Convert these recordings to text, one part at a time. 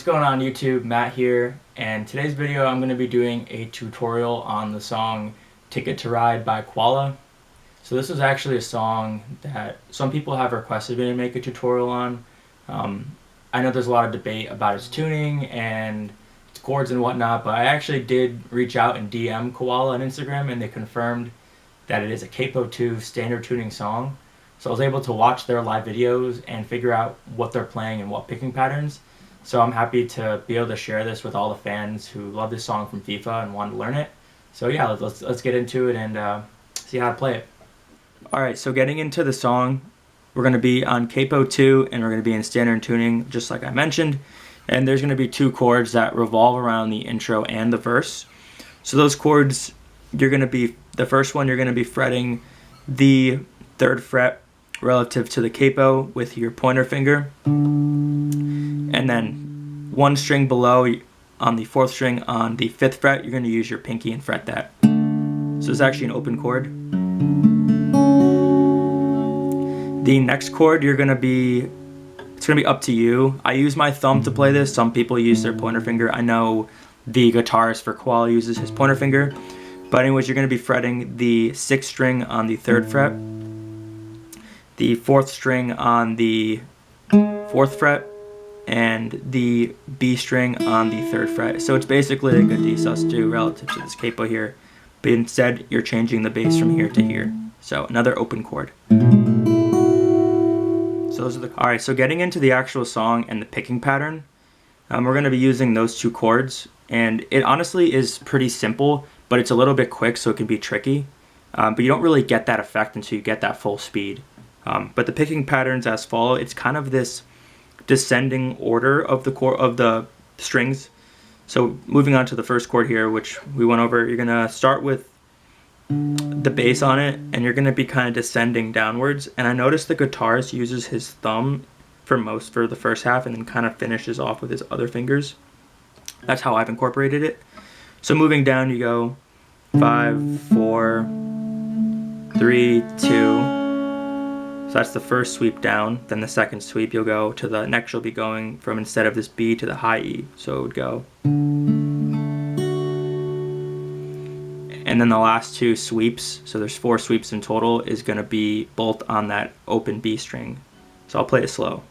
going on YouTube? Matt here, and today's video I'm going to be doing a tutorial on the song Ticket to Ride by Koala. So this is actually a song that some people have requested me to make a tutorial on. I know there's a lot of debate about its tuning and its chords and whatnot, but I actually did reach out and DM Koala on Instagram, and they confirmed that it is a Capo 2 standard tuning song. So I was able to watch their live videos and figure out what they're playing and what picking patterns. So I'm happy to be able to share this with all the fans who love this song from FIFA and want to learn it. So yeah, let's get into it and see how to play it. Alright, so getting into the song, we're going to be on Capo 2 and we're going to be in standard tuning just like I mentioned. And there's going to be two chords that revolve around the intro and the verse. So those chords, the first one you're going to be fretting the 3rd fret relative to the capo with your pointer finger, and then one string below on the 4th string on the 5th fret you're going to use your pinky and fret that. So it's actually an open chord. The next chord it's going to be up to you. I use my thumb to play this. Some people use their pointer finger. I know the guitarist for Koala uses his pointer finger, but anyways, you're going to be fretting the 6th string on the 3rd fret, the 4th string on the 4th fret, and the B string on the 3rd fret. So it's basically like a D sus2 relative to this capo here, but instead you're changing the bass from here to here. So another open chord. So those are alright, so getting into the actual song and the picking pattern, we're going to be using those two chords, and it honestly is pretty simple, but it's a little bit quick, so it can be tricky. But you don't really get that effect until you get that full speed. But the picking patterns as follow. It's kind of this descending order of the strings. So moving on to the first chord here, which we went over, you're gonna start with the bass on it, and you're gonna be kind of descending downwards. And I noticed the guitarist uses his thumb for the first half, and then kind of finishes off with his other fingers. That's how I've incorporated it. So moving down, you go 5, 4, 3, 2. So that's the first sweep down. Then the second sweep, you'll go to the next. You'll be going from, instead of this B, to the high E. So it would go. And then the last two sweeps, so there's 4 sweeps in total, is going to be both on that open B string. So I'll play it slow.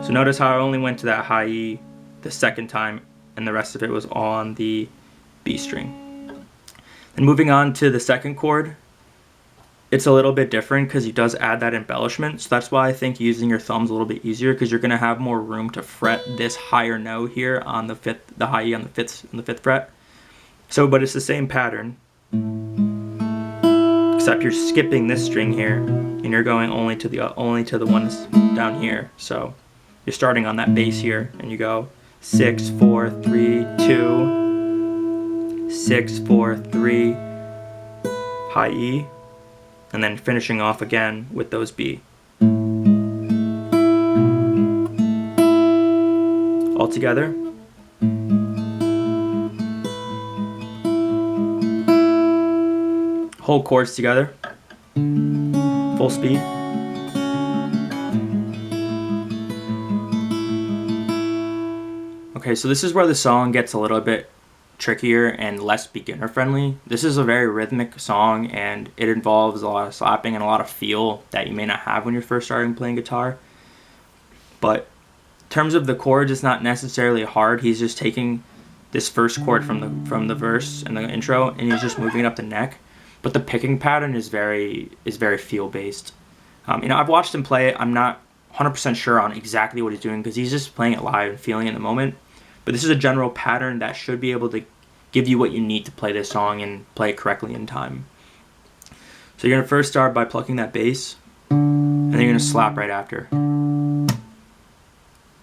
So notice how I only went to that high E the second time, and the rest of it was on the B string. And moving on to the second chord, it's a little bit different because he does add that embellishment. So that's why I think using your thumb's a little bit easier, because you're going to have more room to fret this higher note here on the high E on the 5th fret. So, but it's the same pattern, except you're skipping this string here, and you're going only to the ones down here. So you're starting on that bass here, and you go 6, 4, 3, 2, 6, 4, 3, high E, and then finishing off again with those B. All together. Whole chords together. Full speed. Okay, so this is where the song gets a little bit trickier and less beginner friendly. This is a very rhythmic song, and it involves a lot of slapping and a lot of feel that you may not have when you're first starting playing guitar. But in terms of the chords, it's not necessarily hard. He's just taking this first chord from the verse and the intro, and he's just moving it up the neck. But the picking pattern is very feel based. I've watched him play it. I'm not 100% sure on exactly what he's doing, because he's just playing it live and feeling it in the moment. But this is a general pattern that should be able to give you what you need to play this song and play it correctly in time. So you're going to first start by plucking that bass, and then you're going to slap right after. And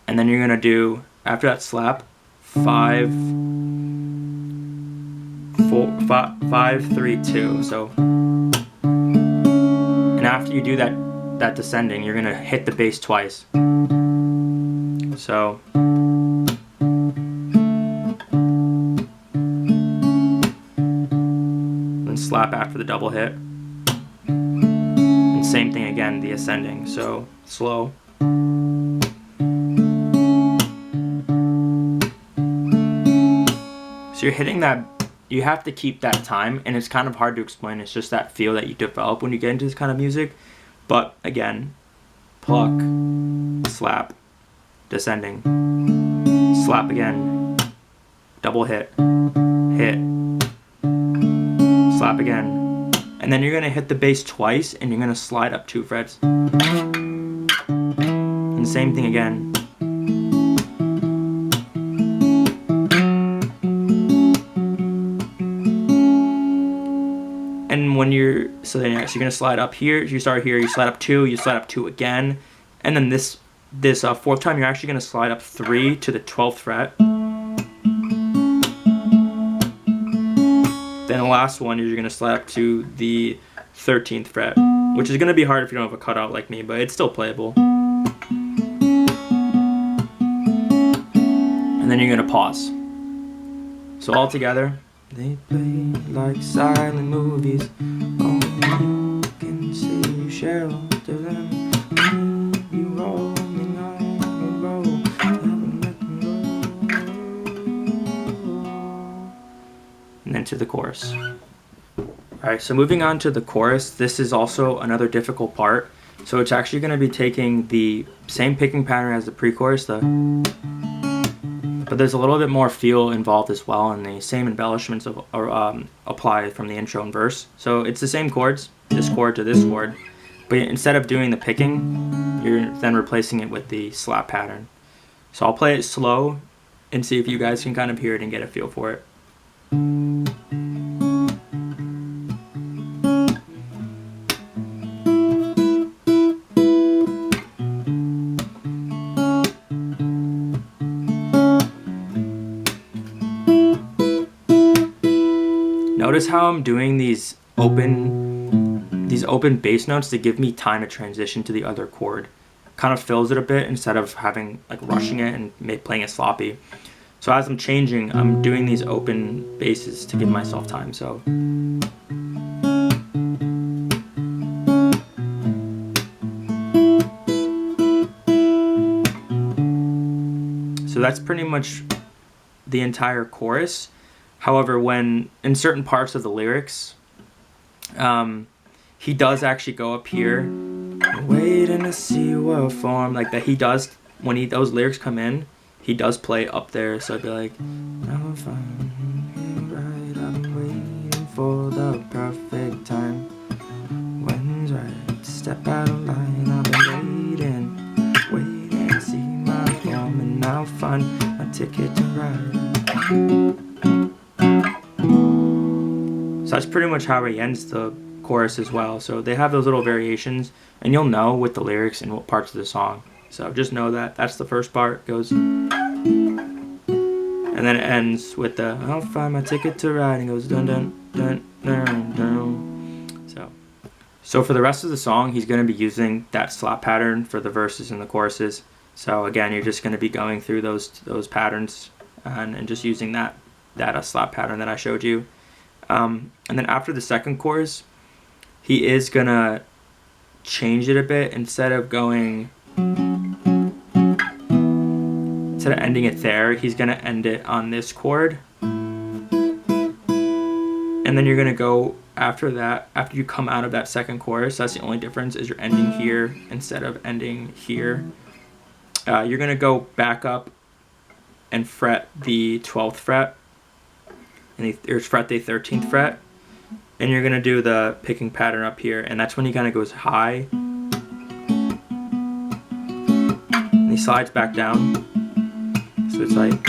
then you're going to do, after that slap, 5, 4, 5, 3, 2. So, and after you do that descending, you're going to hit the bass twice. So slap after the double hit. same thing again, the ascending. So slow. So you're hitting that, you have to keep that time, and it's kind of hard to explain. It's just that feel that you develop when you get into this kind of music. But again, pluck, slap, descending, slap again, double hit, hit, slap again. And then you're gonna hit the bass twice, and you're gonna slide up 2 frets. And same thing again. And when you're, so then you're gonna slide up here, you start here, you slide up 2, you slide up 2 again, and then this fourth time you're actually gonna slide up 3 to the 12th fret. Then the last one is you're gonna slide up to the 13th fret, which is gonna be hard if you don't have a cutout like me, but it's still playable. And then you're gonna pause. So all together. They play like silent movies. Only you can see shelter them. You rolling on the road, and then to the chorus. Alright, so moving on to the chorus, this is also another difficult part. So it's actually going to be taking the same picking pattern as the pre-chorus, but there's a little bit more feel involved as well, and the same embellishments apply from the intro and verse. So it's the same chords, this chord to this chord, but instead of doing the picking, you're then replacing it with the slap pattern. So I'll play it slow and see if you guys can kind of hear it and get a feel for it. Notice how I'm doing these open bass notes to give me time to transition to the other chord. Kind of fills it a bit instead of having like rushing it and playing it sloppy. So as I'm changing, I'm doing these open basses to give myself time. So that's pretty much the entire chorus. However, when in certain parts of the lyrics, he does actually go up here, waiting to see what form, like that. He does, when those lyrics come in, he does play up there. So I'd be like, now if I'm right, I've been waiting for the perfect time. When's right, step out of line, I've been waiting to see my form, and I'll find my ticket to ride. So that's pretty much how he ends the chorus as well. So they have those little variations, and you'll know with the lyrics and what parts of the song. So just know that that's the first part, goes, and then it ends with the I'll find my ticket to ride, and goes dun dun dun dun dun. So for the rest of the song, he's going to be using that slap pattern for the verses and the choruses. So again, you're just going to be going through those patterns and just using that slap pattern that I showed you. And then after the second chorus, he is gonna change it a bit. Instead of ending it there, he's gonna end it on this chord. And then you're gonna go after that, after you come out of that second chorus, that's the only difference, is you're ending here instead of ending here. You're gonna go back up and fret the 12th fret, or fret the 13th fret, and you're gonna do the picking pattern up here, and that's when he kind of goes high, and he slides back down. So it's like,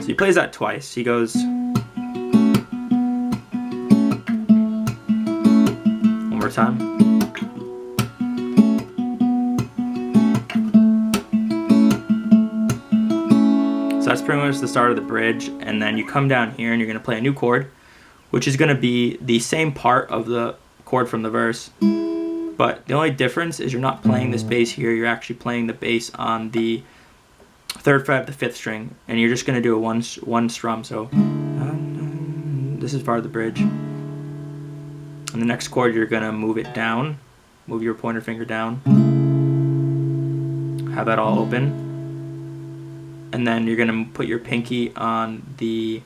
so he plays that twice. He goes one more time. So that's pretty much the start of the bridge, and then you come down here and you're going to play a new chord, which is going to be the same part of the chord from the verse, but the only difference is you're not playing this bass here, you're actually playing the bass on the 3rd fret of the 5th string, and you're just going to do a one strum. So this is part of the bridge. And the next chord, you're gonna move it down. Move your pointer finger down. Have that all open. And then you're gonna put your pinky on the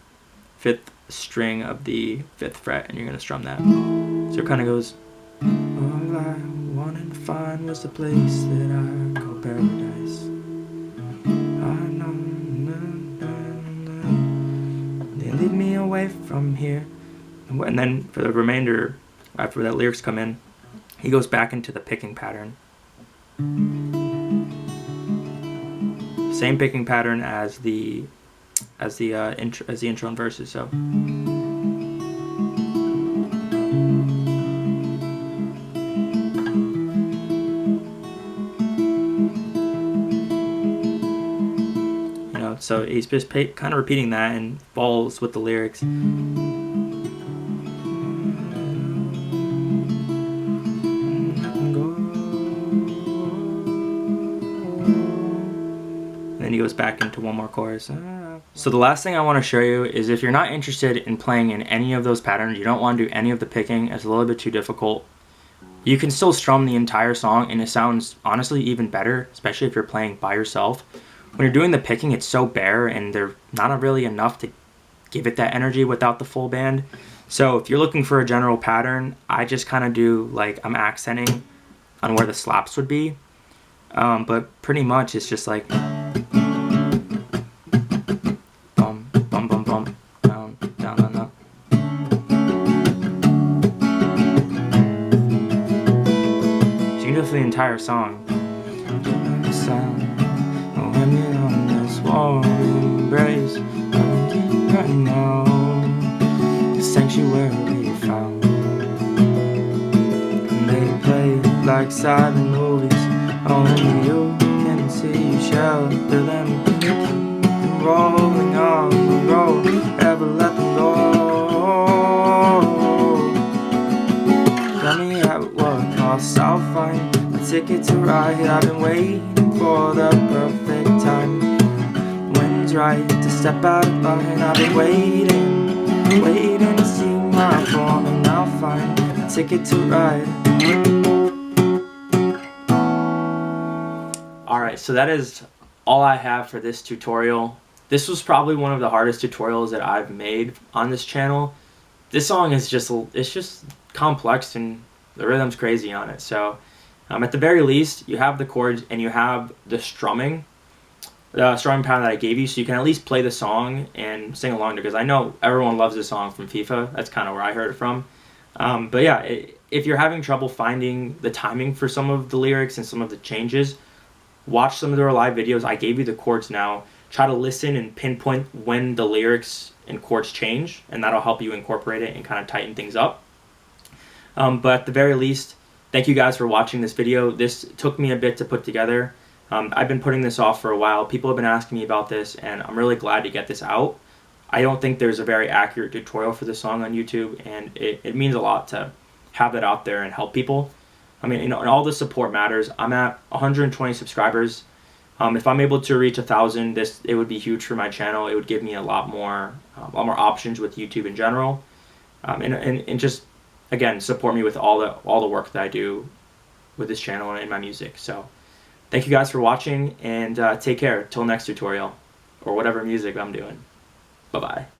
5th string of the 5th fret, and you're gonna strum that. So it kind of goes. All I wanted to find was the place that I call paradise. They lead me away from here. And then for the remainder, after that lyrics come in, he goes back into the picking pattern. Same picking pattern as the intro and verses. So. So he's just kind of repeating that and falls with the lyrics. And then he goes back into one more chorus. So the last thing I want to show you is if you're not interested in playing in any of those patterns, you don't want to do any of the picking, it's a little bit too difficult, you can still strum the entire song and it sounds honestly even better, especially if you're playing by yourself. When you're doing the picking, it's so bare and they're not really enough to give it that energy without the full band. So if you're looking for a general pattern, I just kind of do like I'm accenting on where the slaps would be. But pretty much it's just like bum, bum, bum, bum, down, down, down, up. So you can do it for the entire song. When you're on this warm embrace, right now, the sanctuary found. And they play like silent movies, only you can see. Shelter them, keep them rolling on the road, never let them go. Tell me how it would cost, I'll find a ticket to ride. I've been waiting for the perfect time, when's right to step out of line. I've been waiting to see my form, and I'll find a ticket to ride. Alright, so that is all I have for this tutorial. This was probably one of the hardest tutorials that I've made on this channel. This song is just complex and the rhythm's crazy on it. So at the very least, you have the chords and you have the strumming pattern that I gave you, so you can at least play the song and sing along to, because I know everyone loves this song from FIFA. That's kind of where I heard it from. But yeah, if you're having trouble finding the timing for some of the lyrics and some of the changes, watch some of their live videos. I gave you the chords now. Try to listen and pinpoint when the lyrics and chords change, and that'll help you incorporate it and kind of tighten things up. But at the very least, thank you guys for watching this video. This took me a bit to put together. I've been putting this off for a while. People have been asking me about this, and I'm really glad to get this out. I don't think there's a very accurate tutorial for this song on YouTube, and it means a lot to have that out there and help people. I mean, and all the support matters. I'm at 120 subscribers. If I'm able to reach 1,000, it would be huge for my channel. It would give me a lot more options with YouTube in general, and just again support me with all the work that I do with this channel and in my music. So thank you guys for watching, and take care till next tutorial or whatever music I'm doing. Bye bye.